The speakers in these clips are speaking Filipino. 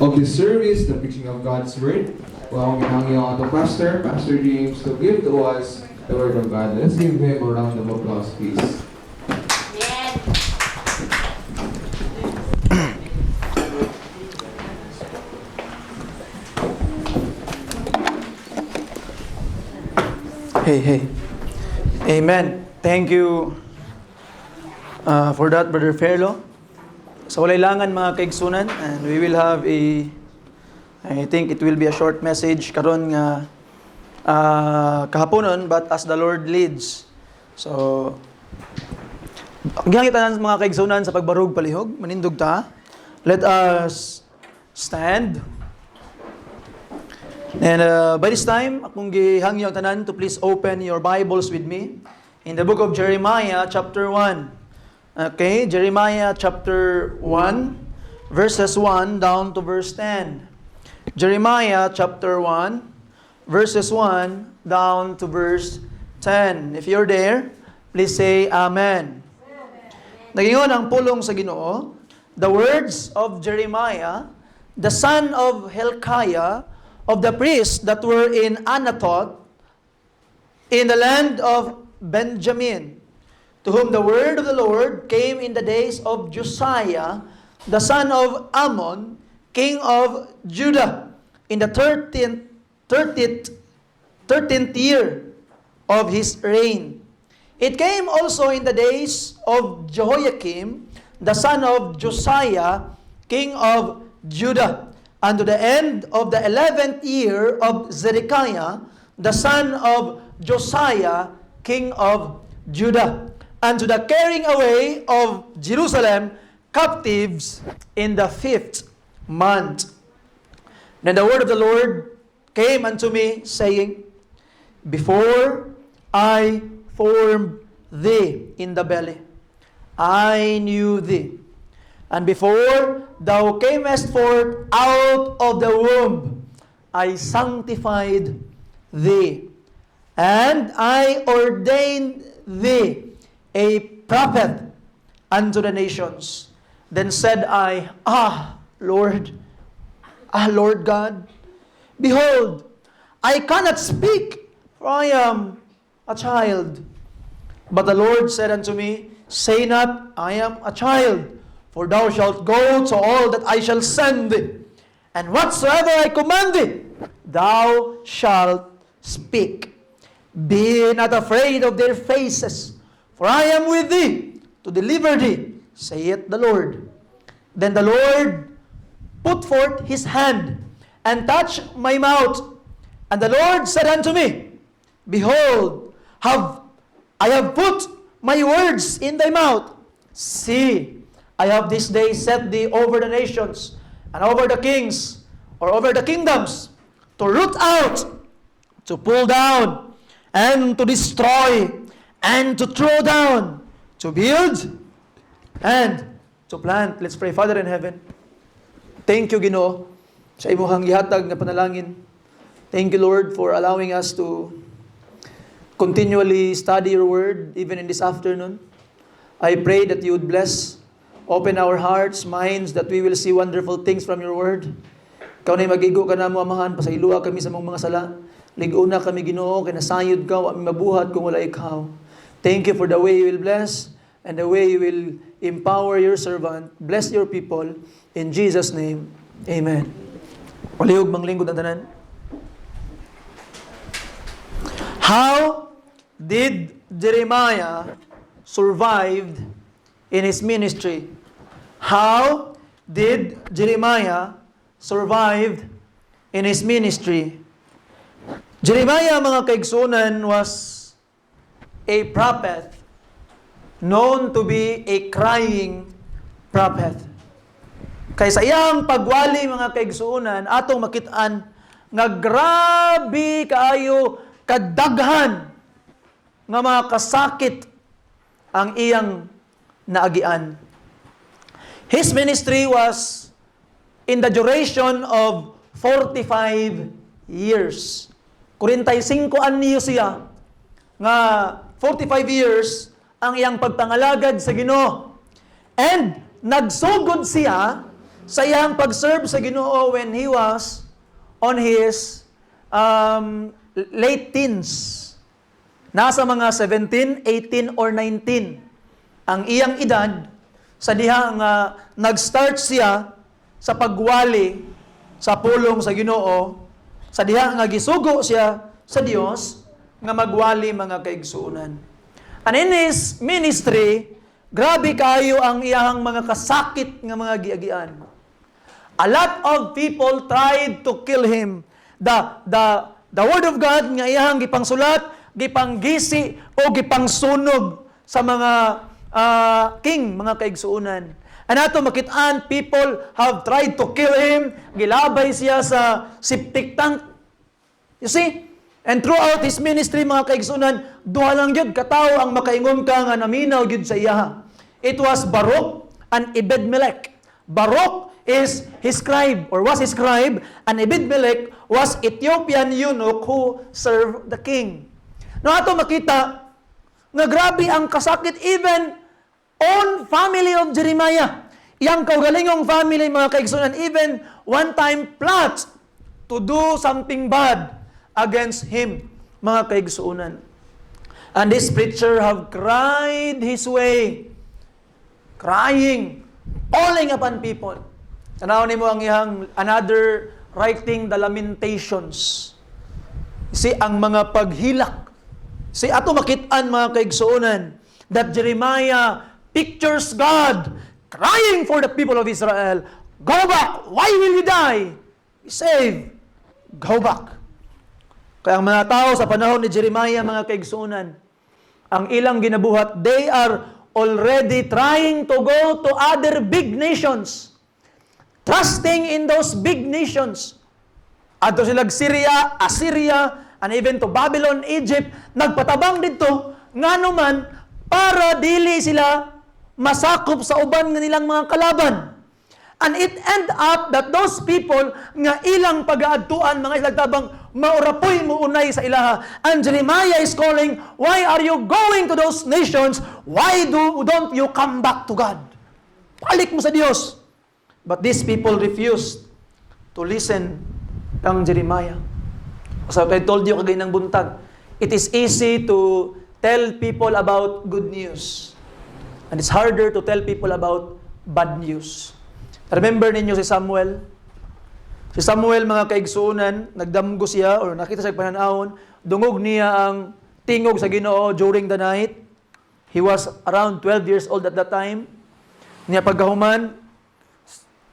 of this service, the preaching of God's Word. Well, ginangyo ang ating pastor, Pastor James, to give to us the Word of God. Let's give him a round of applause, please. Hey. Amen. Thank you for that, Brother Fairlo. Sa walay langan mga kaigsunan, and we will have I think it will be a short message karon nga kahaponon, but as the Lord leads. So, hanggang kita ng mga kaigsunan sa pagbarug palihog, manindog ta. Let us stand. And by this time, akong gihangyo ang tanan to please open your Bibles with me in the book of Jeremiah chapter 1. Okay, Jeremiah chapter 1, verses 1 down to verse 10. Jeremiah chapter 1, verses 1 down to verse 10. If you're there, please say Amen. Nagingon ang pulong sa Ginoo, the words of Jeremiah, the son of Hilkiah, of the priests that were in Anathoth, in the land of Benjamin, to whom the word of the Lord came in the days of Josiah, the son of Ammon, king of Judah, in the 13th year of his reign. It came also in the days of Jehoiakim, the son of Josiah, king of Judah, unto the end of the 11th year of Zedekiah, the son of Josiah, king of Judah, unto the carrying away of Jerusalem captives in the 5th month. Then the word of the Lord came unto me, saying, Before I formed thee in the belly, I knew thee. And before thou camest forth out of the womb, I sanctified thee, and I ordained thee a prophet unto the nations. Then said I, Lord God, behold, I cannot speak, for I am a child. But the Lord said unto me, Say not, I am a child, for thou shalt go to all that I shall send thee, and whatsoever I command thee, thou shalt speak. Be not afraid of their faces, for I am with thee to deliver thee, saith the Lord. Then the Lord put forth his hand and touched my mouth, and the Lord said unto me, Behold, I have put my words in thy mouth. See, I have this day set thee over the nations, and over the kings, or over the kingdoms, to root out, to pull down, and to destroy, and to throw down, to build, and to plant. Let's pray. Father in heaven, thank you, Ginoo, sa imong gihatag nga panalangin. Thank you, Lord, for allowing us to continually study your word, even in this afternoon. I pray that you would bless, open our hearts, minds, that we will see wonderful things from your word. Ikaw na'y magigo ka na mo, Amahan, pasailua kami sa mong mga sala. Liguna kami, Ginoo, kay nasayod ka, wa mi mabuhat kung wala ikaw. Thank you for the way you will bless, and the way you will empower your servant. Bless your people. In Jesus' name, Amen. Palihog mang lingkod ang tanan. How did Jeremiah survive in his ministry? How did Jeremiah survive in his ministry? Jeremiah, mga kaigsunan, was a prophet known to be a crying prophet. Kay sa iyang pagwali, mga kaigsunan, atong makitaan nga grabe kaayo kadaghan nga mga kasakit ang iyang naagian. His ministry was in the duration of 45 years. 45 anyo siya nga 45 years ang iyang pagpangalagad sa Ginoo. And nagsugod siya sa iyang pag-serve sa Ginoo when he was on his late teens. Nasa mga 17, 18, or 19 ang iyang edad sa diha nga nag-start siya sa pagwali sa pulong sa Ginoo, sa diha nga gisugo siya sa Dios nga magwali mga kaigsuonan. And in his ministry, grabe kayo ang iyang mga kasakit nga mga giagian. A lot of people tried to kill him. The word of God nga iyang gipangsulat, gipanggisi o gipangsunog sa mga king, mga kaigsuonan. And ato makitaan, people have tried to kill him, gilabay siya sa septic tank. You see? And throughout his ministry, mga kaigsuonan, duha lang yun, katawo ang makaingon ka nga naminaw yun sa iya. It was Baruch and Ebed-Melech. Baruch is his scribe, or was his scribe, and Ebed-Melech was Ethiopian eunuch who served the king. No, ato makita, nga grabe ang kasakit even on family of Jeremiah. Yang kaugalingong family, mga kaigsuonan, even one time plots to do something bad against him, mga kaigsuonan. And this preacher have cried his way, crying, falling upon people. Tanaw nimo ang iyang another writing, the Lamentations. Si ang mga paghilak. Si ato makitaan, mga kaigsuonan, that Jeremiah pictures God crying for the people of Israel. Go back! Why will you die? Be saved. Go back. Kaya ang mga tao sa panahon ni Jeremiah, mga kaigsuonan, ang ilang ginabuhat, they are already trying to go to other big nations. Trusting in those big nations. Ato silang Syria, Assyria, and even to Babylon, Egypt, nagpatabang dito, nga naman, para dili sila masakop sa uban ng nilang mga kalaban. And it end up that those people nga ilang pag-aadtuan, mga islagtabang, maurapoy mo unay sa ilaha. And Jeremiah is calling, why are you going to those nations? Why don't you come back to God? Balik mo sa Diyos. But these people refused to listen kang Jeremiah. So I told you kagay ng buntag, it is easy to tell people about good news. And it's harder to tell people about bad news. Remember ninyo si Samuel? Si Samuel, mga kaigsuonan, nagdamgo siya or nakita sa pananahon, dungog niya ang tingog sa Ginoo during the night. He was around 12 years old at that time. Niya pagkahuman,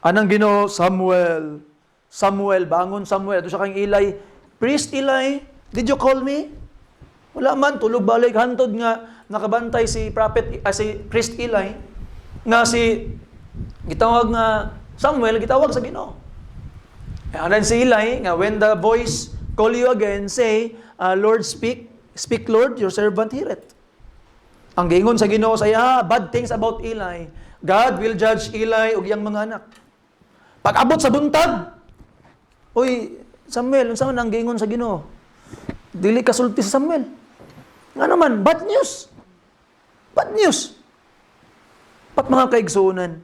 anang Ginoo, Samuel, Samuel, bangon Samuel. Ito siya kang Eli, Priest Eli, did you call me? Wala man, tulog balik, hantod nga, nakabantay si si Priest Eli, nga si gitawag nga Samuel, gitawag sa Ginoo. And then si Eli, nga when the voice call you again, say, Lord, speak, Lord, your servant heareth. Ang giingon sa Ginoo sa iya, bad things about Eli. God will judge Eli ug iyang mga anak. Pag abot sa buntag, uy, Samuel, unsa man ang giingon sa Ginoo? Dili kasulti sa Samuel. Nga naman, bad news. Bad news. Pat mga kaigsuonan,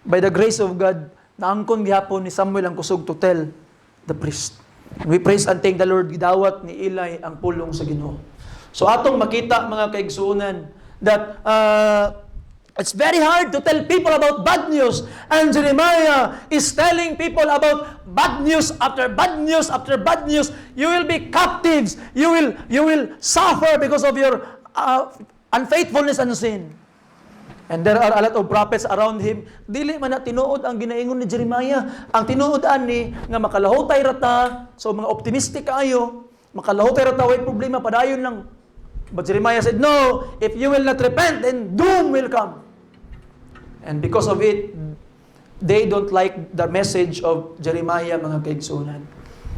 by the grace of God, naangkon gihapon ni Samuel ang kusog to tell the priest. We praise and thank the Lord, gidawat ni Eli ang pulong sa Ginoo. So atong makita, mga kaigsuonan, that it's very hard to tell people about bad news. And Jeremiah is telling people about bad news after bad news after bad news. You will be captives. You will suffer because of your unfaithfulness and sin. And there are a lot of prophets around him. Dili man na tinuod ang ginaingon ni Jeremiah. Ang tinuod ani nga makalahutay rata. So mga optimistic kayo, makalahutay rata, way problema, padayon lang. But Jeremiah said, no, if you will not repent, then doom will come. And because of it, they don't like the message of Jeremiah, mga kaigsuonan.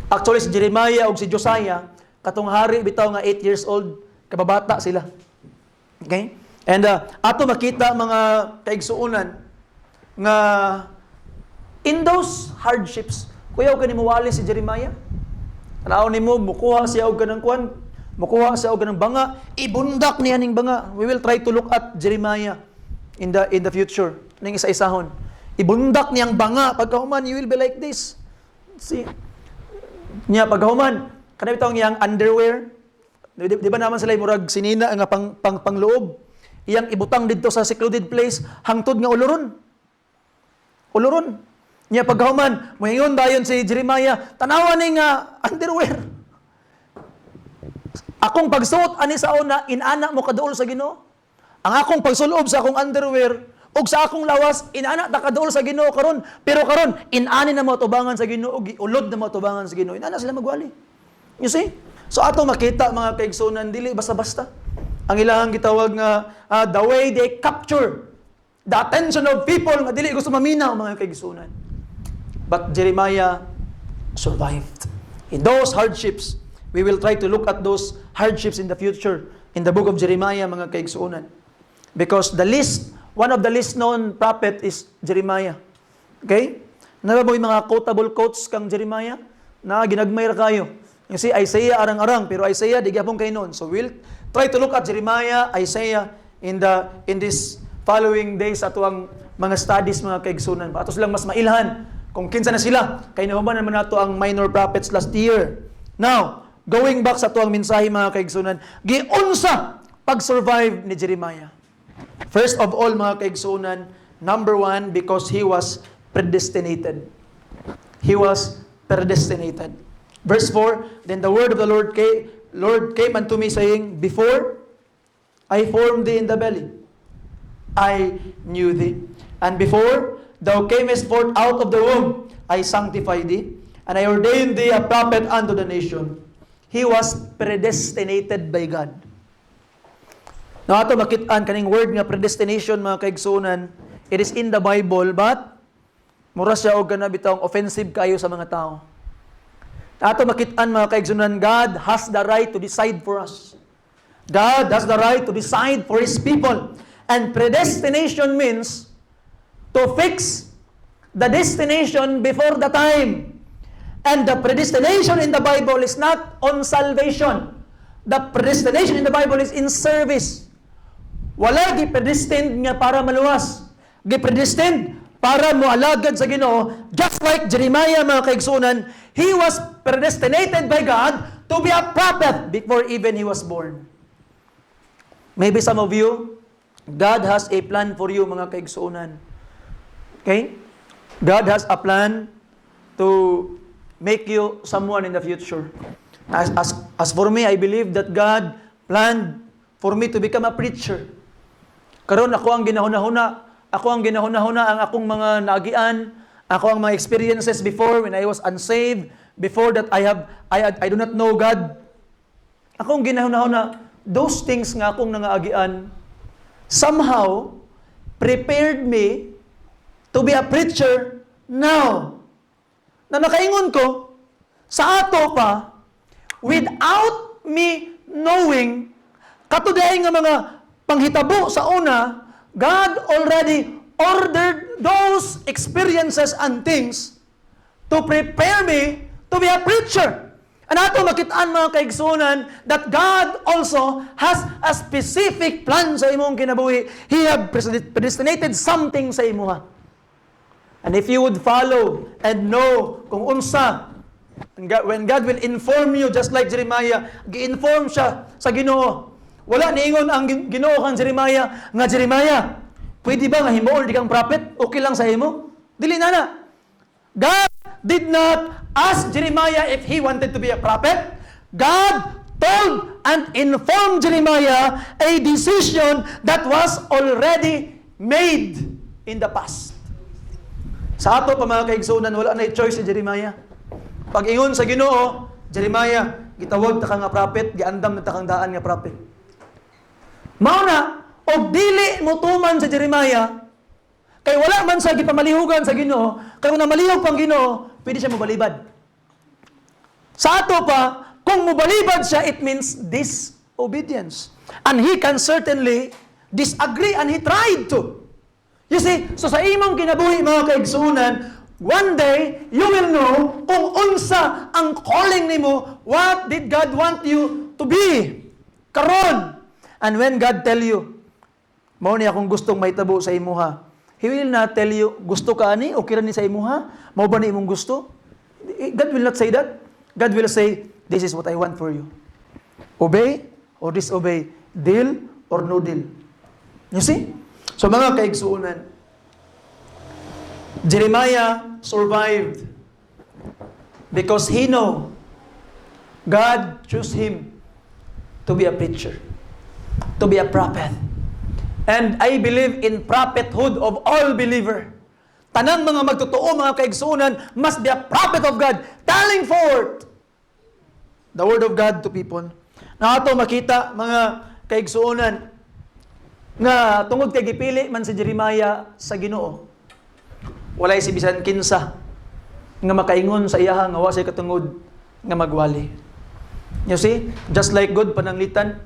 Actually, si Jeremiah o si Josiah, katong hari bitaw nga 8 years old, kababata sila. Okay? And ato makita, mga kaigsuonan, nga in those hardships, kuyaw ka ni muwali si Jeremiah. Tanaw ni mo, mukuha siya og kanang kuan, mukuha siya og kanang banga, ibundak niya ning banga. We will try to look at Jeremiah in the future, ning isa-isahon. ibundak niyang banga, pagkahuman, you will be like this. See? Niya, pagkahuman, kanang bitong iyang underwear, di ba naman sila murag sinina nga pangloob, iyang ibutang dito sa secluded place, hangtod nga uloron. Uloron. Niya, pagkahuman, moingon dayon si Jeremiah, tanawan ni nga underwear. Akong pagsuot ani sa una, inana mo kaduol sa Ginoo. Ang akong pagsulob sa akong underwear, ug sa akong lawas, inana ta kaduol sa Ginoo karon. Pero karon, inani na mo tubangan sa Ginoo, giulod na mo tubangan sa Ginoo. Inana sila magwali. You see? So ato makita mga kaigsunan, dili basta-basta. Ang ilahang gitawag nga the way they capture the attention of people nga dili gusto maminaw mga kaigsunan. But Jeremiah survived. In those hardships, we will try to look at those hardships in the future in the book of Jeremiah, mga kaigsuunan. Because one of the least known prophet is Jeremiah. Okay? Nababoy mga quotable quotes kang Jeremiah na ginagmay ra kayo. You see, Isaiah arang-arang, pero Isaiah di gyapon kay noon. So we'll try to look at Jeremiah, Isaiah in this following days ato ang mga studies, mga kaigsuunan. Ato silang mas mailhan kung kinsa na sila. Kay nahuman naman nato ang minor prophets last year. Now, going back sa tuwang mensahe mga kaigsunan, giunsa pag-survive ni Jeremiah. First of all mga kaigsunan, number one, because he was predestinated. He was predestinated. Verse 4, then the word of the Lord came unto me saying, before I formed thee in the belly, I knew thee. And before thou camest forth out of the womb, I sanctified thee, and I ordained thee a prophet unto the nation. He was predestinated by God. Now, ato makitaan kaning word nga predestination, mga kaigsunan, it is in the Bible, but mura siya og kana bitawng offensive kayo sa mga tao. Ato makitaan, mga kaigsunan, God has the right to decide for us. God has the right to decide for His people. And predestination means to fix the destination before the time. And the predestination in the Bible is not on salvation. The predestination in the Bible is in service. Wala gi-predestined nga para maluwas. Gi-predestined para moalagad sa Ginoo. Just like Jeremiah, mga kaigsunan, he was predestinated by God to be a prophet before even he was born. Maybe some of you, God has a plan for you, mga kaigsunan. Okay? God has a plan to make you someone in the future. As for me, I believe that God planned for me to become a preacher. Karon ako ang ginahuna-huna ang akong mga naagian, ako ang mga experiences before when I was unsaved, before that I do not know God. Ako ang ginahuna-huna, those things nga akong nangaagian somehow prepared me to be a preacher now. Na nakaingon ko, sa ato pa, without me knowing, katuday nga mga panghitabo sa una, God already ordered those experiences and things to prepare me to be a preacher. And ato makitaan, mga kaigsunan, that God also has a specific plan sa imong kinabuhi. He have predestinated something sa imuha. And if you would follow and know kung unsa, when God will inform you, just like Jeremiah, gi-inform siya sa Ginoo. Wala niingon ang Ginoo kang Jeremiah, nga Jeremiah, pwede ba nga himuol di kang prophet? Okay lang sa imo? Dili na. God did not ask Jeremiah if he wanted to be a prophet. God told and informed Jeremiah a decision that was already made in the past. Sa ato pa, mga kaigsunan, wala na choice si Jeremiah. Pag ingon sa Ginoo, Jeremiah, gitawag ta ka nga prophet, giandam na ta kang daan nga prophet. Mao na, og dili mo tuman sa Jeremiah, kay wala man sa gipamalihugan sa Ginoo, kay kung namalihog pang Ginoo, pwede siya mobalibad. Sa ato pa, kung mobalibad siya, it means disobedience. And he can certainly disagree, and he tried to. You see, so sa imong kinabuhi, mga kaigsunan, one day, you will know kung unsa ang calling nimo, what did God want you to be. Karon. And when God tell you, mao ni akong gustong mahitabo sa imuha, He will not tell you, gusto ka ani, okay ra ni sa imuha, mao ba ni imong gusto? God will not say that. God will say, this is what I want for you. Obey or disobey, deal or no deal. You see? So mga kaigsuunan, Jeremiah survived because he know God chose him to be a preacher, to be a prophet. And I believe in prophethood of all believer. Tanang mga magtotoo, mga kaigsuunan, must be a prophet of God, telling forth the word of God to people. Na ato makita, mga kaigsuunan, nga tungod kay gipili man si Jeremiah sa Ginoo. Walay si bisan kinsa nga makaingon sa iyaha nga wa say katungod nga magwali. You see, just like God pananglitan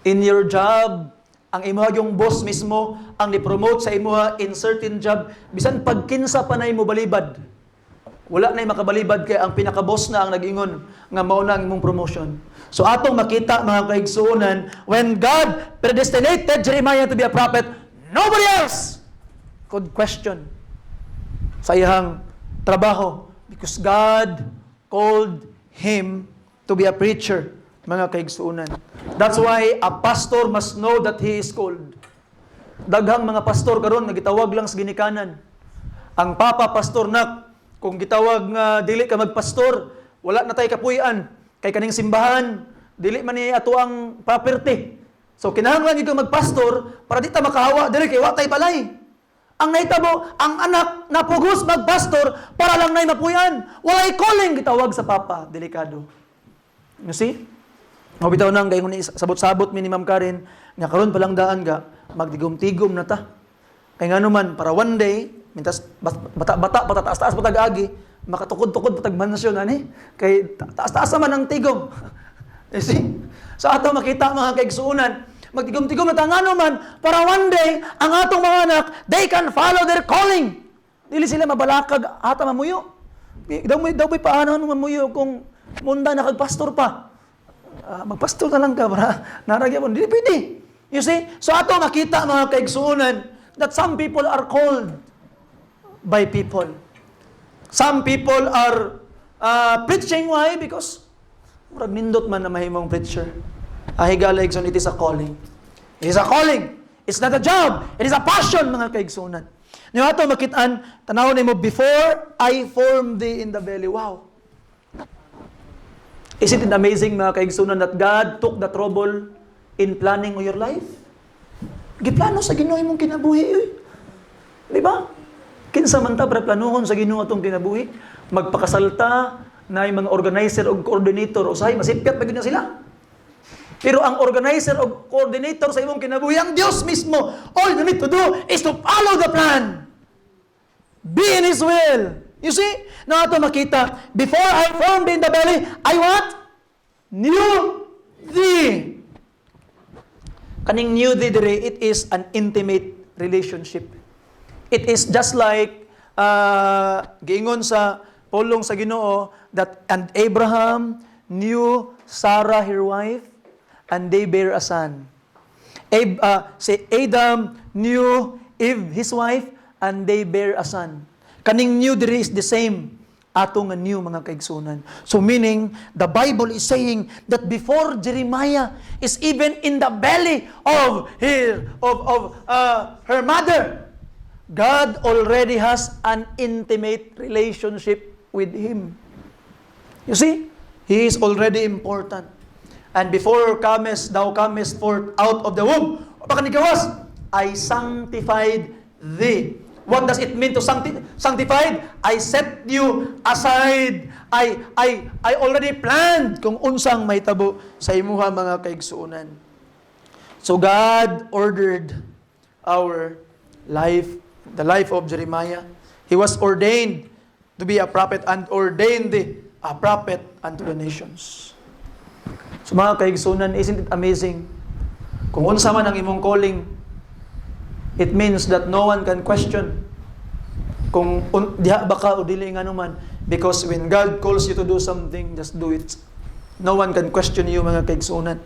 in your job, ang imuha yung boss mismo ang ni-promote sa imuha in certain job, bisan pagkinsa pa na mo balibad. Wala na makabalibad kay ang pinaka-boss na ang nag-ingon nga mao na ang imong promotion. So atong makita mga kaigsuonan, when God predestinated Jeremiah to be a prophet, nobody else could question sa iyang trabaho because God called him to be a preacher, mga kaigsuonan. That's why a pastor must know that he is called. Daghang mga pastor karon nagitawag lang sa ginikanan. Ang papa pastor nak, kung gitawag nga dili ka magpastor, wala na tay kapuy-an. Kay kaning simbahan, dili man ni ato ang property. So kinahanglan gyud magpastor para di ta makahawa dili kay wa tay balay. Ang nahitabo, ang anak napugos magpastor para lang nay mapuy-an. Walay calling gitawag sa papa, delikado. You see? Mo bitaw nang gayon ni sabot-sabot mi ni Ma'am Karen, nga karon pa lang daan ga magtigom-tigom na ta. Kay ngano man para one day mintas bata-bata patataas-taas patag-agi, makatukod-tukod patag mansyon ani. Kay taas-taas man ang tigom. You see? So ato makita mga kaigsuunan, magtigom-tigom na ta ngano man para one day ang atong mga anak, they can follow their calling. Dili sila mabalakag ata mamuyo. Daw may paano mamuyo kung munda na kagpastor pa. Magpastor na lang ka para naragyan mo. Hindi pwede. You see? So ato makita mga kaigsuunan that some people are called by people. Some people are preaching. Why? Because murag nindot man na mahimong preacher. Higala igsoon, it is a calling. It is a calling. It's not a job. It is a passion, mga kaigsuunan. Niyo ato makitaan, tanawon nimo, before I formed thee in the belly. Wow. Isn't it amazing, mga kaigsunan, that God took the trouble in planning your life? Giplano sa Ginoo imong kinabuhi. Di ba? Kinsa man ta para planuhon sa Ginoo atong kinabuhi? Magpakasalta na yung mga organizer o coordinator, usahay, masipyat pa na sila. Pero ang organizer o coordinator sa imong kinabuhi, ang Diyos mismo, all you need to do is to follow the plan. Be in His will. You see? Na ito makita, before I formed in the belly, I what? Knew thee. Kaning knew thee dire, it is an intimate relationship. It is just like giingon sa pulong sa Ginoo that and Abraham knew Sarah her wife and they bare a son. Si Adam knew Eve his wife and they bare a son. Kaning new there is the same atong new mga kaigsunan. So meaning the Bible is saying that before Jeremiah is even in the belly of her mother, God already has an intimate relationship with him. You see? He is already important. And before thou comest forth out of the womb, pakanigawas, I sanctified thee. What does it mean to sanctified? I set you aside. I already planned kung unsang may tabo sa imuha mga kaigsuunan. So God ordered our life, the life of Jeremiah. He was ordained to be a prophet and ordained a prophet unto the nations. So mga kaigsuunan, isn't it amazing? Kung unsa man ang imong calling, it means that no one can question kung diha ba ka o dili nga naman. Because when God calls you to do something, just do it. No one can question you, mga kaigsuunan.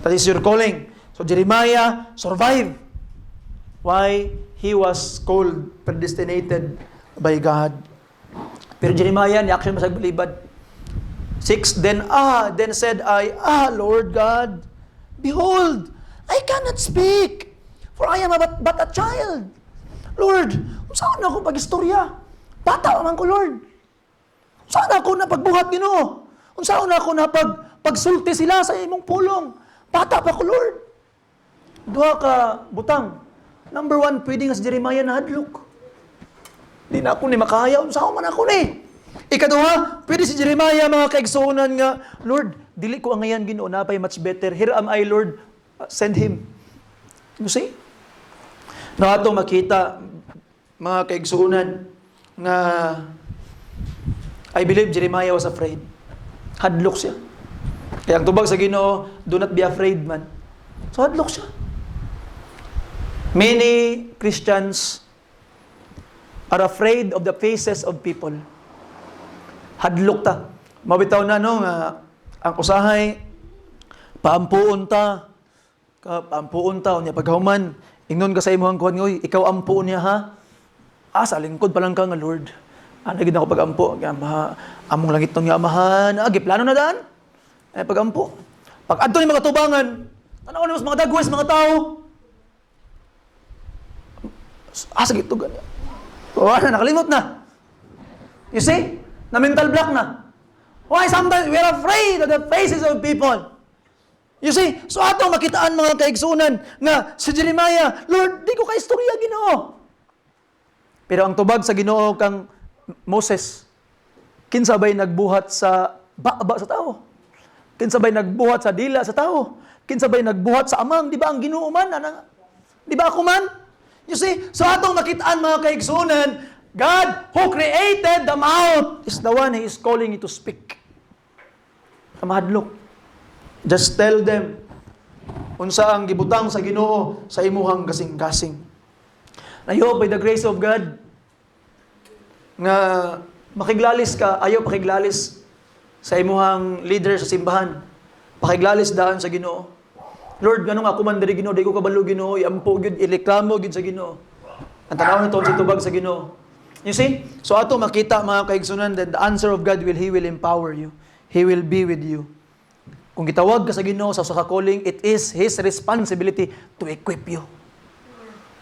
That is your calling. So Jeremiah survived. Why? he was called, predestinated by God. Pero Jeremiah, ni action masag balibad. 6, then said I, Lord God, behold, I cannot speak, for I am but a child. Lord, saan ako pag-istorya? Bata man ko, Lord. Saan ako na pagbuhat, Ginoo? Saan ako na pagsulti sila sa imong pulong? Bata pa ko, Lord. Duha ka butang. Number 1, pwede nga si Jeremiah na hadlok. Di na ako ni makahaya, saan man ako ni. Ikaduha, pwede si Jeremiah mga kaigsuonan nga, Lord, dili ko ang ngayon, Ginoo, napay much better. Here am I, Lord, send him. You see? Na ato makita, mga kaigsuonan, nga I believe Jeremiah was afraid. Hadlok siya. Kaya ang tubag sa Ginoo, do not be afraid, man. So hadlok siya. Many Christians are afraid of the faces of people. Hadlok ta. Mabitaw na no nga ang usahay paampuon ta. Paampuon ta unya paghuman ingnon ka sa imong kuan ngoy, ikaw ampuon niya ha. Sa lingkod pa lang ka nga Lord. Gid ako pagampo, among langit tong amahan. Giplano na daan. Pagampo. Pag adto ni mga tubangan, tanaw ni mas mga dagwes mga tao. Sige to ganyan. Nakalimot na. You see? Na mental block na. Why sometimes we are afraid of the faces of people. You see? So ato makitaan mga kaigsunan nga si Jeremiah, Lord, di ko ka istorya Ginoo. Pero ang tubag sa Ginoo kang Moses, kinsabay nagbuhat sa baba sa tao. Kinsabay nagbuhat sa dila sa tao. Kinsabay nagbuhat sa amang, di ba ang Ginoo man? Di ba ako man? You see? So atong makitaan mga kaigsunan, God who created the mouth is the one He is calling you to speak. Mahadlok. Just tell them unsa ang gibutang sa Ginoo sa imuhang gasing-gasing. I hope by the grace of God nga makiglalis ka, ayaw pakiglalis sa imuhang leader sa simbahan. Pakiglalis daan sa Ginoo. Lord, ganun ako man diri Ginoo, di ko kabalo Ginoo, iampo gyud, ireklamo gyud sa Ginoo. Ang tanaw nito si tubag sa Ginoo. You see? So ato makita mga kaigsunan that the answer of God He will empower you. He will be with you. Kung gitawag ka sa Ginoo sa calling, it is His responsibility to equip you.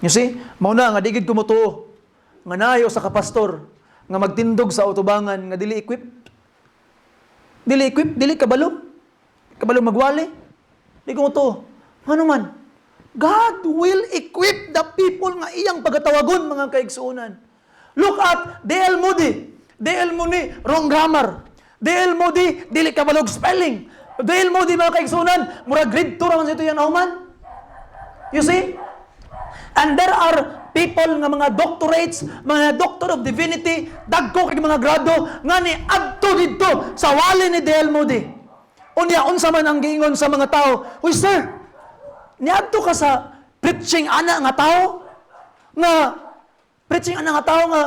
You see? Mao na nga digid ko motuo. Nga nayo sa kapastor nga magtindog sa utubangan nga dili equip. Dili kabalo. Kabalo magwali. Di ko motuo. Ano man? God will equip the people nga iyang pagatawagon mga kaigsuonan. Look at D.L. Moody. D.L. Moody, wrong grammar. D.L. Moody, dili kabalog spelling. D.L. Moody mga kaigsuonan, mura grade 2 raman sa ito yan human. You see? And there are people nga mga doctorates, mga doctor of divinity, dagko kay mga grado nga ni adto didto sa wali ni D.L. Moody. Unya unsa man ang giingon sa mga tao, "Uy sir, niadto ka sa preaching ana nga tao nga preaching ana nga tao nga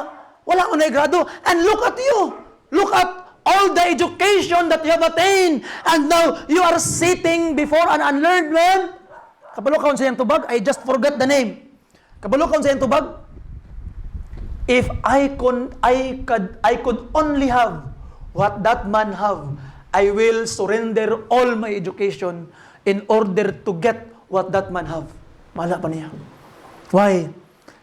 wala man nay grado, and look at you. Look at all the education that you have attained, and now you are sitting before an unlearned man." Kabalo kaon sa iyang tubag, I just forgot the name. Kabalo kaon sa iyang tubag, if I could only have what that man have, I will surrender all my education in order to get what that man have. Mala pa niya. Why?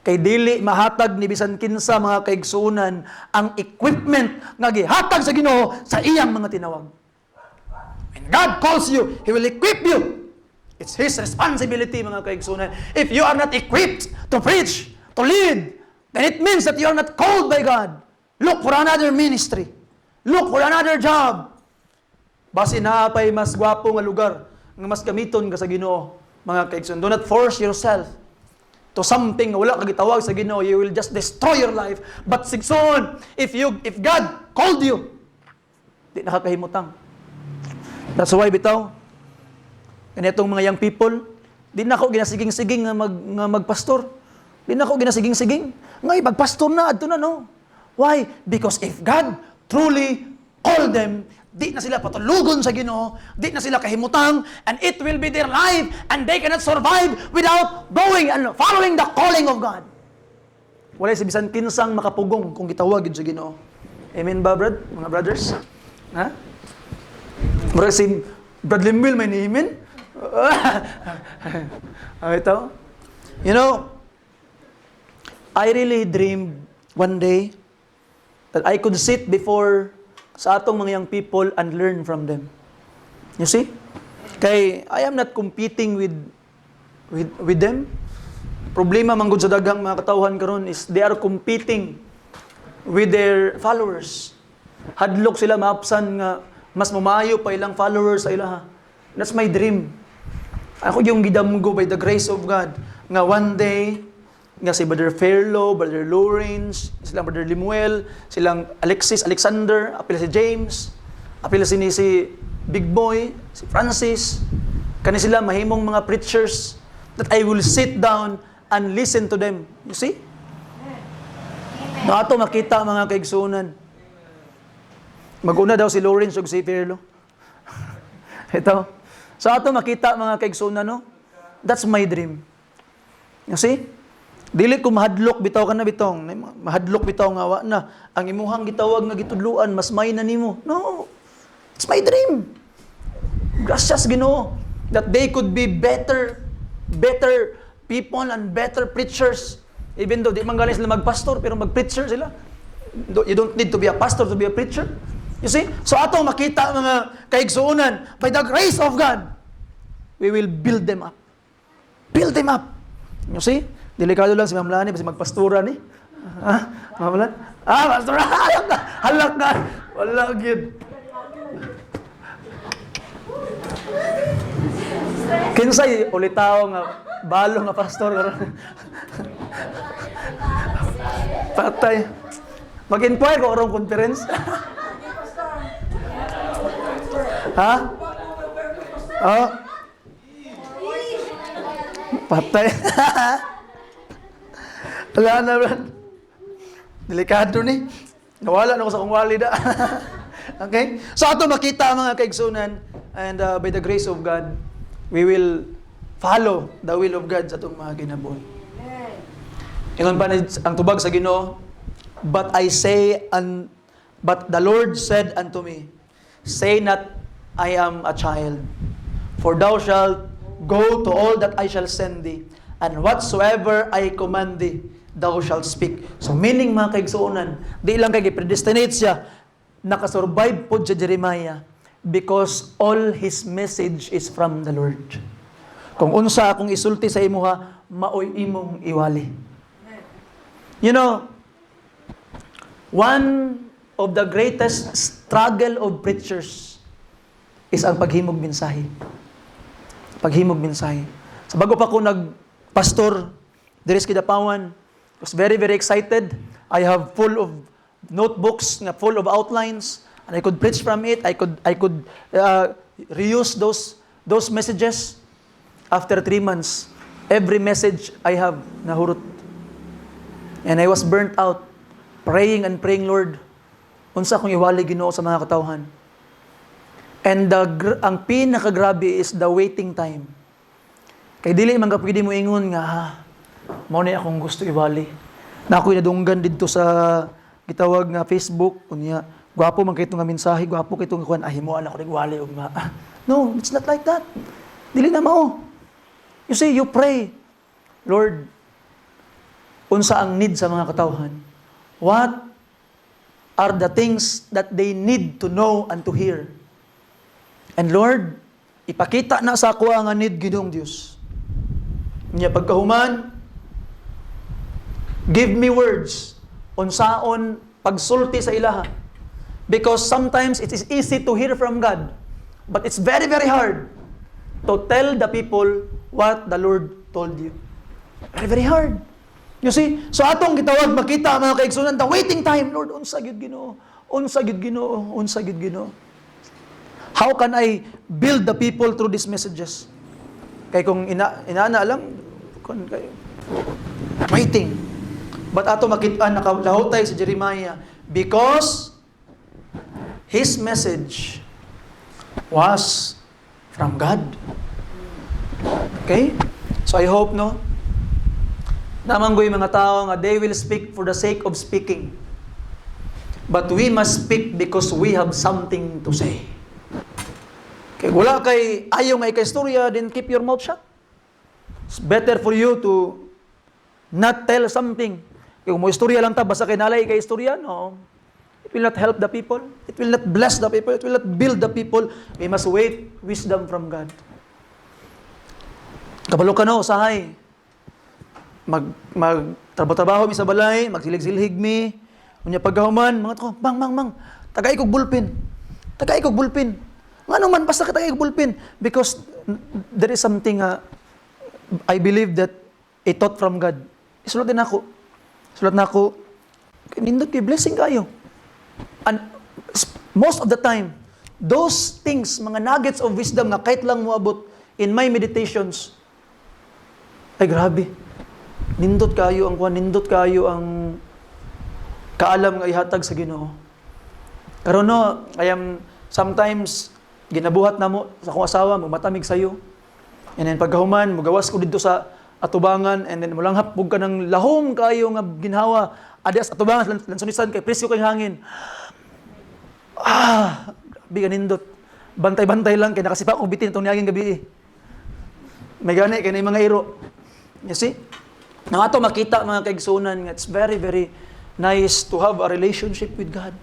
Kay dili mahatag ni bisan kinsa mga kaigsuonan ang equipment nga gihatag sa Ginoo sa iyang mga tinawag. When God calls you, He will equip you. It's His responsibility mga kaigsuonan. If you are not equipped to preach, to lead, then it means that you are not called by God. Look for another ministry. Look for another job. Basi naapay mas gwapo nga lugar nga mas gamiton ka sa Ginoo mga kaigsuonan. Do not force yourself to something na wala kagitawag sa Ginoo. You will just destroy your life. But sigsoon, if God called you, di nakakahimutang. That's why bitaw, kanitong mga young people, di na ako ginasiging-siging nga magpastor. Di na ako ginasiging-siging. Ngay, magpastor na, adto na, no? Why? Because if God truly called them, di na sila patulugon sa Ginoo, di na sila kahimutang, and it will be their life, and they cannot survive without going and following the calling of God. Wala si bisan kinsang makapugong kung gitawag yun sa Ginoo. Amen ba, mga brothers? Ha? Mura si Brad Limwil may ni-amen? Ito? You know, I really dreamed one day that I could sit before sa atong mga young people and learn from them. You see? Kay I am not competing with them. Problema manggod sa daghang mga katawhan karon is they are competing with their followers. Hadlok sila maapsan nga mas mamayo pa ilang followers sa ilaha. That's my dream. Ako yung gidamgo by the grace of God nga one day nga si Brother Fairlow, Brother Lawrence, silang Brother Limuel, silang Alexis, Alexander, apila si James, apila si Big Boy, si Francis, kani sila mahimong mga preachers that I will sit down and listen to them. You see? Na ato makita mga kaigsunan. Mag-una daw si Lawrence ug si Fairlow. Ito. So ato makita mga kaigsunan, no? That's my dream. You see? Dili ko mahadlok bitaw ka na bitong. Mahadlok bitaw nga wa na. Ang imuhang gitawag nga gitudluan mas may na nimo. No. It's my dream. Gracias Ginoo that they could be better people and better preachers. Even though di man galing sila magpastor pero magpreacher sila. You don't need to be a pastor to be a preacher. You see? So atong makita mga kaigsuonan, by the grace of God, we will build them up. Build them up. You see? Delikado lang si Ma'am Lani kasi magpastura ni. Ha? Ma'am Lani? Pastora! Halak na! Wala gid. Kinsay ulitaw nga balo nga pastor karon. Patay. Mag-inquire ko karong conference. Ha? Oh. Patay. Wala na, Brad. Delikado ni. Nawala na ako sa kong walid. Okay? So, ato makita mga kaigsunan and by the grace of God, we will follow the will of God sa itong mga ginabuhi. Ingon pa ang tubag sa Ginoo, but the Lord said unto me, say not, I am a child, for thou shalt go to all that I shall send thee, and whatsoever I command thee, thou shalt speak. So meaning mga kaigsuonan, di lang kay predestinate siya, nakasurvive po sa Jeremiah, because all his message is from the Lord. Kung unsa akong isulti sa imuha, maoy imong iwali. You know, one of the greatest struggle of preachers is ang paghimog mensahe. Paghimog mensahe. Sa bago pa ko nagpastor, there is Kidapawan, I was very, very excited. I have full of notebooks, full of outlines, and I could preach from it. I could reuse those messages. After 3 months, every message I have nahurot. And I was burnt out, praying, Lord, unsa akong iwali Ginoo sa mga katawhan. And ang pinakagrabe is the waiting time. Kay dili man ka pwede mo ingon nga, mao na akong gusto iwali. Na ako'y nadunggan dito sa gitawag nga Facebook, unya, gwapo man kay itong mensahe, gwapo kay itong kuan, himuan ako ning wali og No, it's not like that. Dili na mao. You see, you pray, Lord, unsa ang need sa mga katawhan? What are the things that they need to know and to hear? And Lord, ipakita na sa ako ang need Ginoong Dios. Nya pagkahuman, give me words unsaon pagsulti sa ilaha. Because sometimes it is easy to hear from God, but it's very, very hard to tell the people what the Lord told you. Very, very hard. You see? So atong gitawag makita mga kaigsunan, the waiting time, Lord, unsa gyud Ginoo? Unsa gyud Ginoo? Unsa gyud Ginoo? How can I build the people through these messages? Kay kung inaana lang, kun kayo. Waiting. But ato makita nakalahutay si Jeremiah because his message was from God. Okay? So I hope, no, Namanggoy mga tao nga they will speak for the sake of speaking. But we must speak because we have something to say. Kaya wala kay ayaw nga ika-istorya, then keep your mouth shut. It's better for you to not tell something. Kaya kung mo istorya lang ta, basta kinalay ika-istorya, no. It will not help the people. It will not bless the people. It will not build the people. We must wait wisdom from God. Kabalo ka na, usahay. Trabaho mi sa balay, magsilig-silhig mi. Unya pagkahuman, mga to, mang, tagay kog bulpin. Nga naman, basta ka tagay kog bulpin. Because there is something, I believe that a thought from God. Isulat na ako, nindot kay blessing kayo. And most of the time, those things, mga nuggets of wisdom na kahit lang moabot in my meditations, ay grabe. Nindot kayo ang kaalam nga ihatag sa Ginoo. Pero no, I am sometimes ginabuhat na mo sa akong asawa, matamig sayo. And then pagkahuman, magawas ko dito sa atubangan, and then mulanghap pug ka ng lahom kayo nga ginhawa, adas atubangan, lansunisan kay presyo kay hangin. Grabe ka nindot. Bantay-bantay lang, kay nakasipa ko bitin itong niyaging gabi. May gani, kay na yung mga iro. You see? Nang ato makita mga kaigsunan, it's very, very nice to have a relationship with God.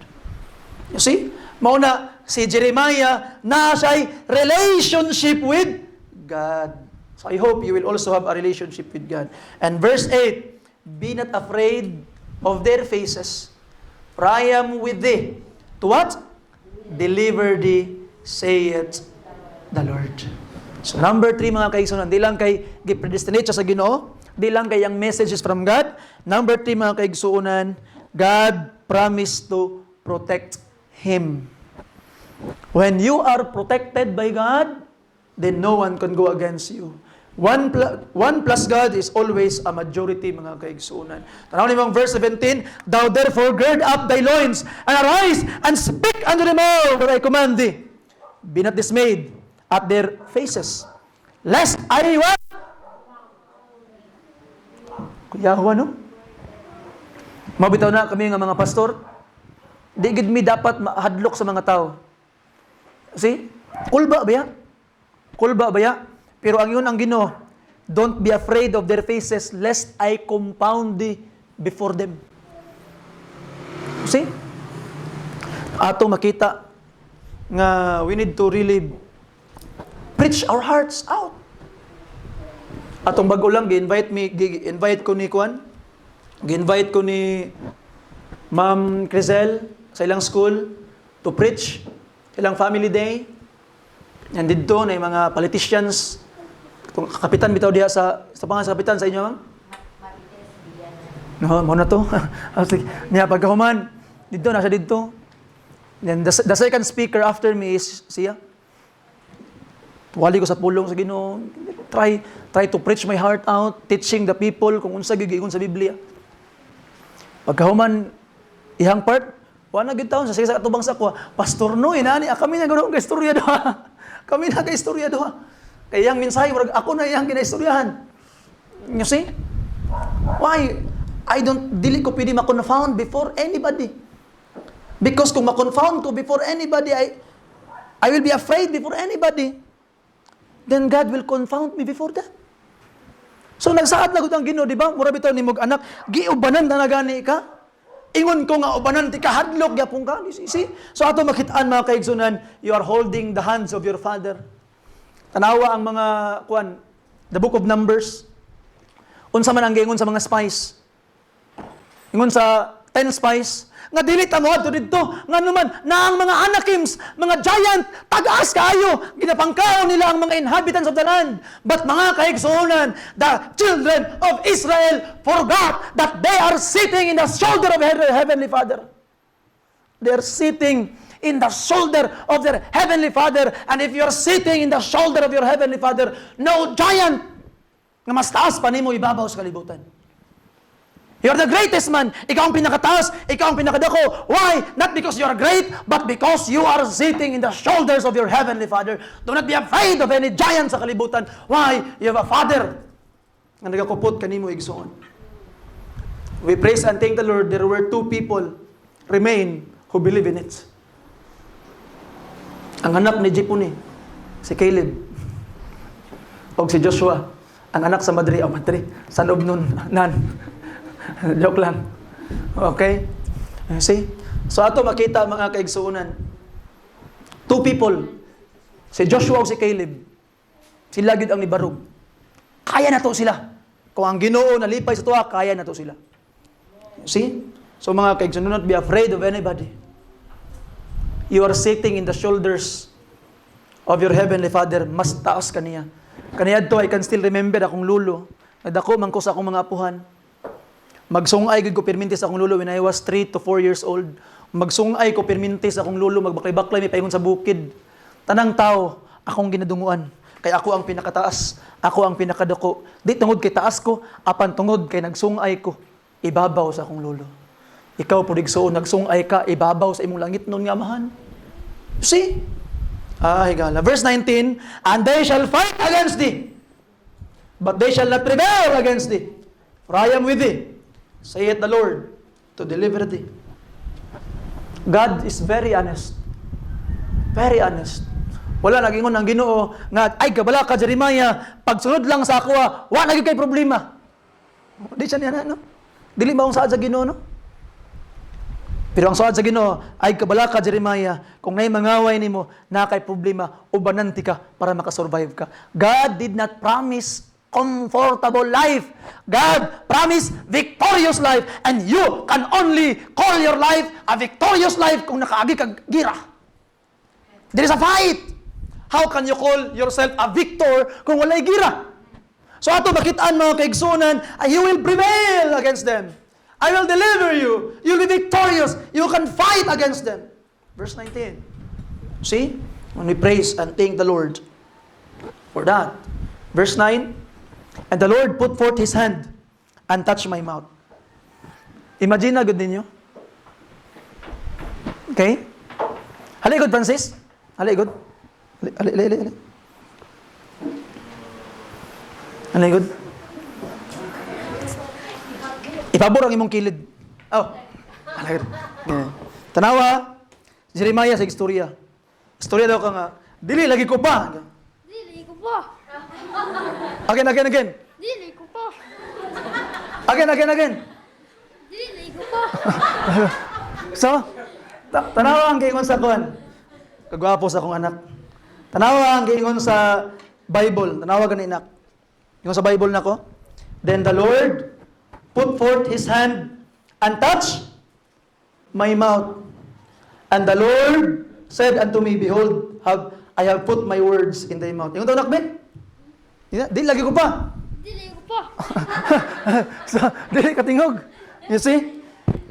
You see? Mauna, si Jeremiah, na siya'y relationship with God. So I hope you will also have a relationship with God. And verse 8, be not afraid of their faces, for I am with thee. To what? Deliver thee, saith the Lord. So number 3 mga kaigsunan, di lang kay gipredestinate siya sa Ginoo, di lang kay ang messages from God. Number 3 mga kaigsunan, God promised to protect him. When you are protected by God, then no one can go against you. One plus God is always a majority, mga kaigsunan. Tanaw ni verse 17, thou therefore gird up thy loins, and arise, and speak unto them all that I command thee. Be not dismayed at their faces, lest I what? Kuyahuan, no? Mabitaw na kami nga mga pastor, di gid mi dapat mahadlok sa mga tao. See? Kulba ba ya? Pero ang yun ang Ginoo, don't be afraid of their faces, lest I compound thee before them. See? Ato makita nga we need to really preach our hearts out. Atong bago lang, gi-invite ko ni Ma'am Crizel sa ilang school to preach ilang family day. And dito na yung mga politicians, kapitan bitaw diha sa pangalan sa kapitan sa inyo, ma'am? No, mo na to. Niya pagkahuman, dito na siya dito. And the second speaker after me is siya. Tuwali ko sa pulong sa Ginoo. Try to preach my heart out, teaching the people kung unsa gigigon sa Biblia. Pagkahuman, ihang part, wala gyud taon sa sige sa atubang sa ko, Pastor Noy, nani, kami na ganoon ka istorya doha. Kami na ka istorya doha. Kaya yang mensahe, ako na iyang kinaistoryahan. You see? Why? Dili ko pwede ma-confound before anybody. Because kung ma-confound ko before anybody, I will be afraid before anybody. Then God will confound me before that. So nagsaad na ko ang Ginoo, di ba? Mura bitaw ni mog anak, giubanan na gani ka. Ingon ko nga ubanan ti kahadlok gyapon ka. See? So ato makitaan mga kaigsunan, you are holding the hands of your father. Tanawa ang mga the book of Numbers. Unsa man ang giingon sa mga spies? Ingon sa 10 spies nga dili ta moadto didto nga naman na ang mga Anakims, mga giant, tagaas kaayo, ginapangkaon nila ang mga inhabitants of the land. But mga kaigsunan, the children of Israel forgot that they are sitting in the shoulder of Heavenly Father. They are sitting in the shoulder of their Heavenly Father. And if you are sitting in the shoulder of your Heavenly Father, no giant nga mas taas pa nimo ibabaw sa kalibutan. You're the greatest man. Ikaw ang pinakataas. Ikaw ang pinakadako. Why? Not because you're great, but because you are sitting in the shoulders of your Heavenly Father. Do not be afraid of any giant sa kalibutan. Why? You have a Father na nagakupot kanimo igsoon. We praise and thank the Lord, there were 2 people remain who believe in it. Ang anak ni Jepune, si Caleb, o si Joshua, ang anak sa Madre, son of Nun, Nan. Joke lang. Okay? See? So ato makita mga kaigsuunan. 2 people, si Joshua o si Caleb, sila gid ang nibarog. Kaya na to sila. Kung ang Ginoo nalipay sa tuwa, kaya na to sila. See? So mga kaigsuunan, do not be afraid of anybody. You are sitting in the shoulders of your Heavenly Father, mas taas kaniya. Kaniya to, I can still remember akong lulo. Nadako man ko sa akong mga apuhan. Magsungay gid ko perminti sa akong lulo when I was 3 to 4 years old. Magsungay ko perminti sa akong lulo, magbaklay-baklay may paingon sa bukid. Tanang tao, akong ginadunguan. Kaya ako ang pinakataas, ako ang pinakadako. Di tungod kay taas ko, apan tungod kay nagsungay ko, ibabaw sa akong lulo. Ikaw po digsoon, nagsungay ka, ibabaw sa imong langit nun nga amahan. See? Higala. Verse 19, and they shall fight against thee, but they shall not prevail against thee. For I am with thee, saith the Lord, to deliver thee. God is very honest. Very honest. Wala nagingon ang Ginoo nga, ay kabala ka Jeremiah, pagsunod lang sa ako, wa naging kay problema. Di siya niya no? Dili ba ang saad sa Ginoo, no? Pero ang saad sa Ginoo, ay kabala ka Jeremiah, kung na'y mangaway nimo na kay problema, ubananti ka para makasurvive ka. God did not promise comfortable life. God promised victorious life, and you can only call your life a victorious life kung nakaagi kag gira. There is a fight. How can you call yourself a victor kung walay gira? So ato bakitaan mga kaigsunan, you will prevail against them. I will deliver you. You'll be victorious. You can fight against them. Verse 19. See? When we praise and thank the Lord for that. Verse 9. And the Lord put forth His hand and touched my mouth. Imagine na good ninyo. Okay? Hali good, Francis. Hali good. Hali. Hali good. Ipabor ang imong kilid. Oh. Hali good. Yeah. Tanawa, Jeremiah sa istorya. Istorya daw ka nga, dili lagi ko pa. Dili ko pa. Again. Dili ko pa. Again. Dili ko pa. So, tanawa ang giingon sa kuan. Kagwapo sa akong anak. Tanawa ang giingon sa Bible. Tanawa gani inak. Ingon sa Bible nako. Then the Lord put forth His hand and touched my mouth. And the Lord said unto me, behold, I have put my words in thy mouth. Ingon daw nakbe? Di lagi ko pa. Dili ko pa. So, dili katingog. You see?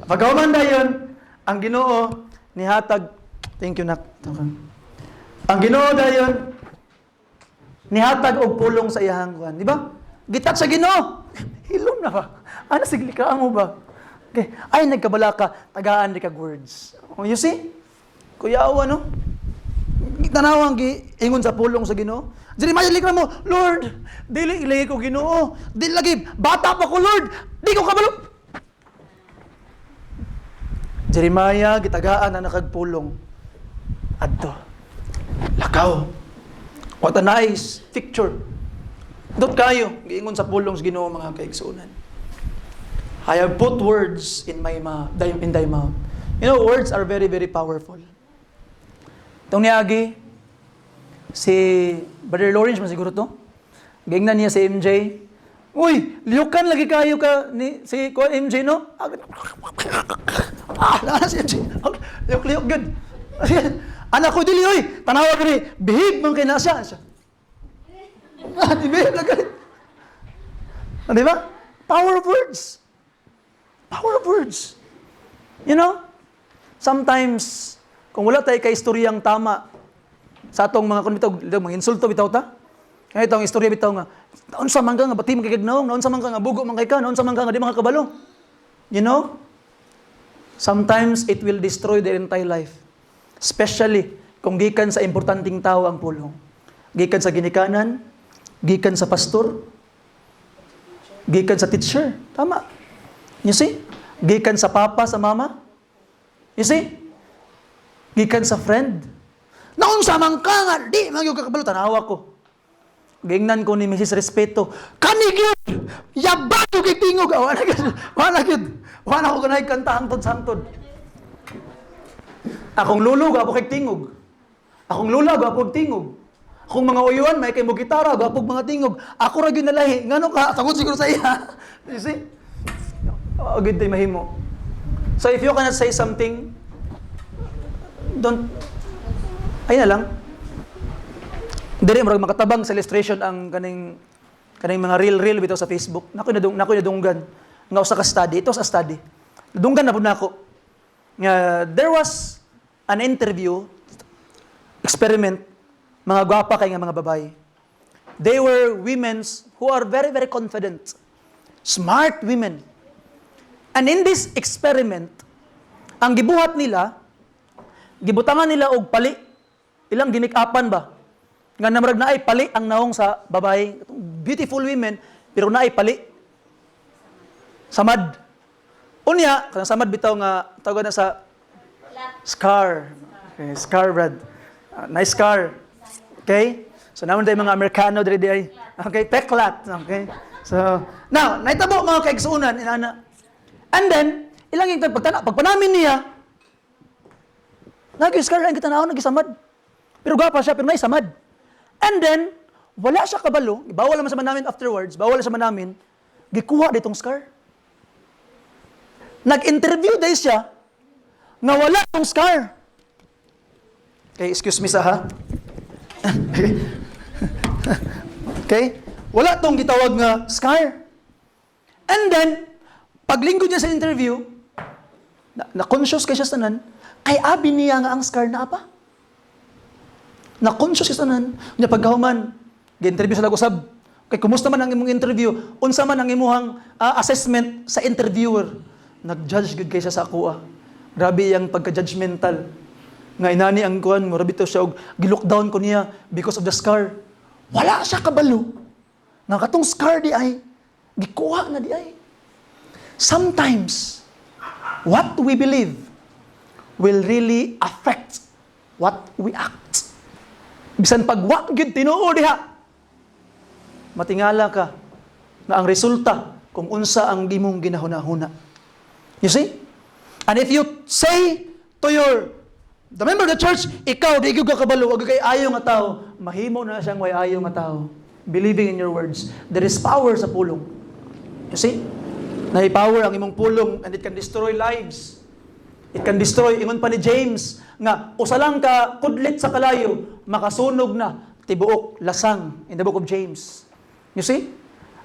Pagkauman dayon, ang Ginoo nihatag, thank you nak. Ang Ginoo dayon nihatag og pulong sa iyang kuan, di ba? Gitat sa Ginoo. Hilom na ba? Ano siglikaan mo ba? Okay. Ay nagkabala ka, tagaan di kag words. Oh, you see? Kuya awa no? Tanawang ingon sa pulong sa Ginoo. Jeremiah likra mo, Lord, dili ilay ko Ginoo. Dili lagi bata pa ko Lord. Di ko kabalo. Jeremiah gitagaan na nakagpulong. Adto. Lakaw. What a nice picture. Dot kayo, giingon sa pulong sa Ginoo mga kaigsuunan. I have put words in my mouth, in thy mouth. You know, words are very, very powerful. Itong niagi, si Brother Lawrence man siguro to. Gingnan niya si MJ. Uy, liyukan lagi kayo ka ni si ko MJ no? Si MJ. Liyok good. Anak ko dili oy, tanawa gani, behave man kay nasa siya. Di behave lang gani. Di ba? Power of words. Power of words. You know? Sometimes kung wala tayo kay istoryang tama sa atong mga kunbitaw, mga insulto bitaw ta. Kaya itong istorya bitaw nga, naon sa man ka nga batim kay gagnaong, naon sa man ka nga bugo man kay ka, naon sa man ka nga di makakabalo. You know? Sometimes it will destroy their entire life. Especially kung gikan sa importanteng tao ang pulong. Gikan sa ginikanan, gikan sa pastor, gikan sa teacher. Tama. You see? Gikan sa papa, sa mama. You see? Gikan sa friend. Naunsa man ka nga, di magyug kakabalo, tanawa ko. Gingnan ko ni Mrs. Respeto, kanigid! Yabato kay tingog! Wala ko ganay kanta hangtod-hangtod. Akong lulo, gapo kay tingog. Akong lula, gapo kay tingog. Akong mga uyuan, may kay mo gitara, gapo mga tingog. Ako ra gyud nalahi, ngano ka, tagod siguro sa iya. You see? Good day mahimo. So if you cannot say something, don't, ay na lang. Dili murag makatabang sa illustration ang kaning mga real bitaw sa Facebook. Nakoy nadunggan nga usa ka study. Ito sa study. Nadunggan na pud nako. There was an interview experiment mga gwapa kay nga mga babae. They were women who are very very confident. Smart women. And in this experiment, ang gibuhat nila, gibutangan nila og pali. Ilang gimik-upan ba? Nga namrag na ay pali ang naong sa babae. Beautiful women, pero na ay pali. Samad. Unya, kanang samad bitaw nga, tawag na sa scar. Okay, scar, Brad. Nice scar. Okay? So, naman tayo mga Amerikano, diri ay. Okay, peklat. Okay? So, now, naitabo mga kaigsuunan, inana. And then, ilang yung pagpanamin niya, nag-scar lang kita naon, nag-samad. Pero gapa siya, pero naisamad. And then, wala siya kabalo, bawal naman sa namin afterwards, bawal sa namin, gikuha ditong scar. Nag-interview day siya, nga wala tong scar. Okay, excuse me sa ha. Okay? Wala tong gitawag nga scar. And then, paglingkod niya sa interview, na-conscious kay siya sanan, kay abi niya nga ang scar na apa? Na-conscious siya sanan, niya pagkahuman, gi-interview sa lagusab. Kay kumusta man ang imong interview? Unsa man ang imuhang assessment sa interviewer? Nag-judge gud kay siya sa kuha. Grabe yang pagka-judgmental. Nga inani ang kuan mo, rabi to siya og gi-look down ko niya because of the scar. Wala siya kabalo. Nga katong scar di ay gikuha na di ay. Sometimes what we believe will really affect what we act. Bisan pag wa gyud tinuo diha, matingala ka na ang resulta kung unsa ang imong ginahuna-huna. You see? And if you say to the member of the church, ikaw di gyud ka kabalo, wag kay ayo nga tao, mahimo na siyang way ayo nga tao. Believing in your words, there is power sa pulong. You see? Nahay power ang imong pulong and it can destroy lives. It can destroy, ingon pa ni James, nga usa lang ka kudlit sa kalayo, makasunog na tibuok lasang in the book of James. You see?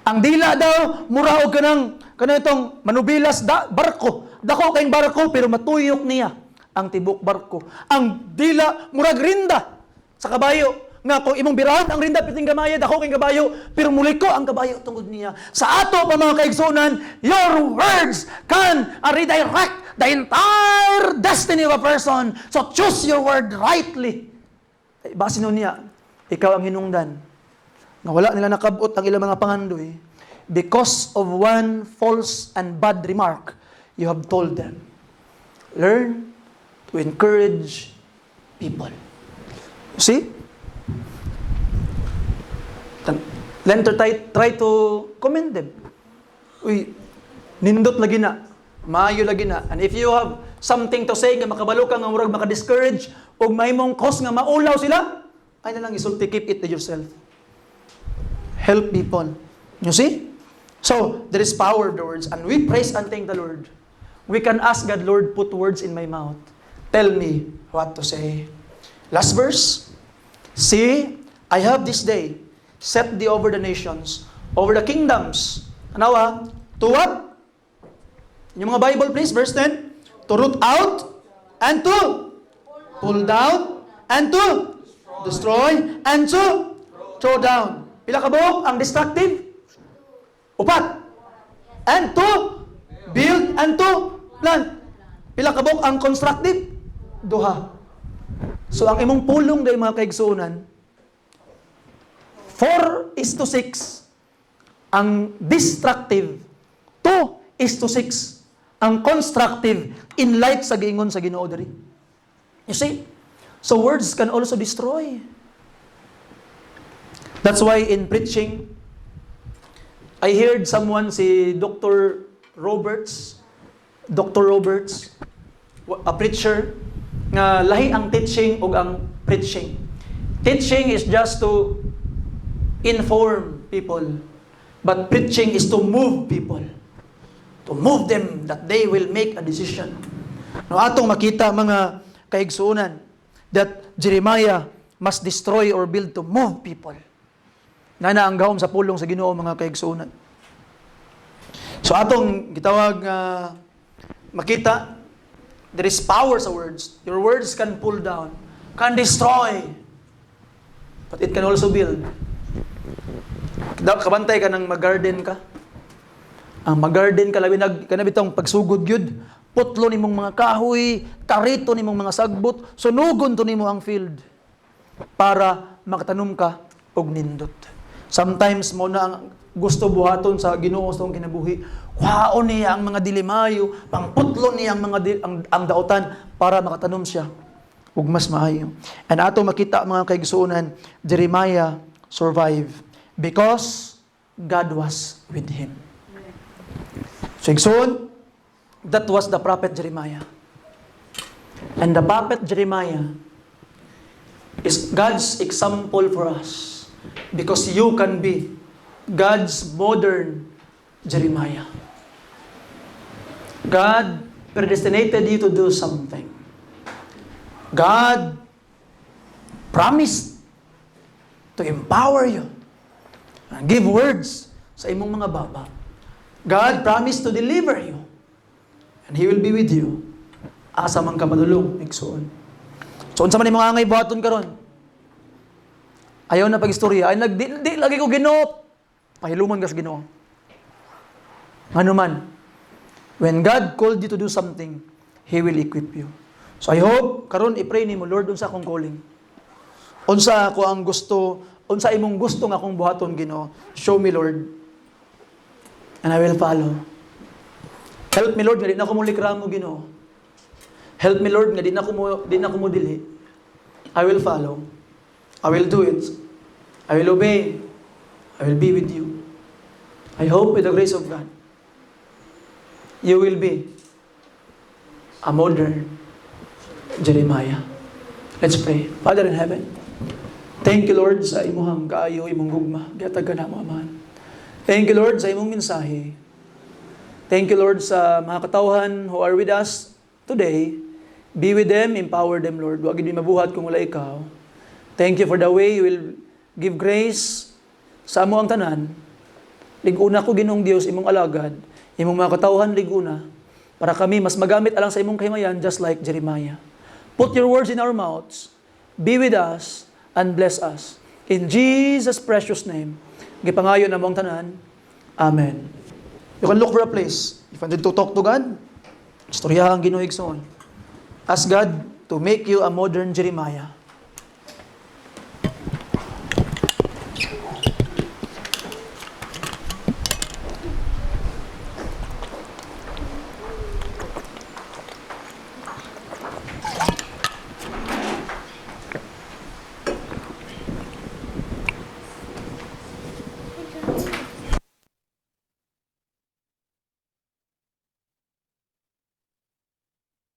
Ang dila daw mura og kanang itong manubilas barko. Dako kayong barko pero matuyok niya ang tibuok barko. Ang dila murag rinda sa kabayo. Nga kung imong birahan ang rinda piting gamaya, dako kayong kabayo pero muliko ang kabayo tungod niya. Sa ato pa mga kaigsunan, your words can redirect the entire destiny of a person. So choose your word rightly. Basin nun niya, ikaw ang hinungdan. Nga wala nila nakabot ang ilang mga pangandoy. Because of one false and bad remark, you have told them. Learn to encourage people. See? Learn to try to commend them. Uy, nindot lagi na. Maayo lagi na. And if you have something to say nga makabalo ka nga murag maka-discourage o may mong cause nga maulaw sila, ay na lang isulti, keep it to yourself. Help people. You see? So, there is power in the words. And we praise and thank the Lord. We can ask God, Lord, put words in my mouth. Tell me what to say. Last verse. See, I have this day set thee over the nations, over the kingdoms. Ano to what? Yung mga Bible please, verse 10. To root out and to pull down and to destroy and to throw down. Pila ka buok ang destructive? Upat. And to build and to plant. Pila ka buok ang constructive? Duha. So ang imong pulong day mga kaigsunan, 4:6 ang destructive, 2 5:6 ang constructive in light sa giingon sa Ginoo diri. You see? So words can also destroy. That's why in preaching, I heard someone, si Dr. Roberts, a preacher, nga lahi ang teaching ug ang preaching. Teaching is just to inform people, but preaching is to move people, to move them that they will make a decision. No, atong makita mga kaigsuonan that Jeremiah must destroy or build to move people. Nana ang gahom sa pulong sa Ginoo mga kaigsuonan. So atong gitawag makita, there is power sa words. Your words can pull down, can destroy, but it can also build. Kabantay ka ng mag-garden ka. Ang mag-garden ka, labi kanabitong pagsugod yun, putlo ni mong mga kahoy, karito ni mong mga sagbot, sunugon to ni mo ang field para makatanom ka og nindot. Sometimes mo na ang gusto buhaton sa Ginoo sa kinabuhi, kwaon niya ang mga dilimayo, pangputlo niya ang mga ang dautan para makatanom siya ug mas maayo. And ato makita mga kaigsuonan, Jeremiah survived because God was with him. So igsoon, that was the prophet Jeremiah. And the prophet Jeremiah is God's example for us because you can be God's modern Jeremiah. God predestinated you to do something. God promised to empower you and give words sa imong mga baba. God promised to deliver you and He will be with you asa man ka madulong igsoon. So unsa man imong angay buhaton karon? Ayaw na pagistorya, ay di lagi ko Ginoo. Pahiluman ka sa Ginoo. Ano man, when God called you to do something, He will equip you. So I hope karon i-pray nimo, Lord, unsa akong calling? Unsa ako ang gusto, unsa imong gusto nga akong buhaton Ginoo? Show me, Lord. And I will follow. Help me, Lord, nga di na ko mo likramo Ginoo. Help me, Lord, nga di na ko mo dili. I will follow. I will do it. I will obey. I will be with you. I hope with the grace of God, you will be a modern Jeremiah. Let's pray. Father in heaven, thank you, Lord, sa imuhang kaayo, imong gugma. Gatag ka na mo, Amahan. Thank you, Lord, sa imong mensahe. Thank you, Lord, sa mga katawhan who are with us today. Be with them, empower them, Lord. Huwag hindi mabuhat kung wala ikaw. Thank you for the way you will give grace sa amo ang tanan. Liguna ko Ginoong Dios imong alagad, imong mga katawhan liguna, para kami mas magamit alang sa imong kahimayan just like Jeremiah. Put your words in our mouths. Be with us and bless us. In Jesus' precious name, gipangayo na mong tanan. Amen. You can look for a place. If you need to talk to God, istoryahan Ginoo igsoon. Ask God to make you a modern Jeremiah.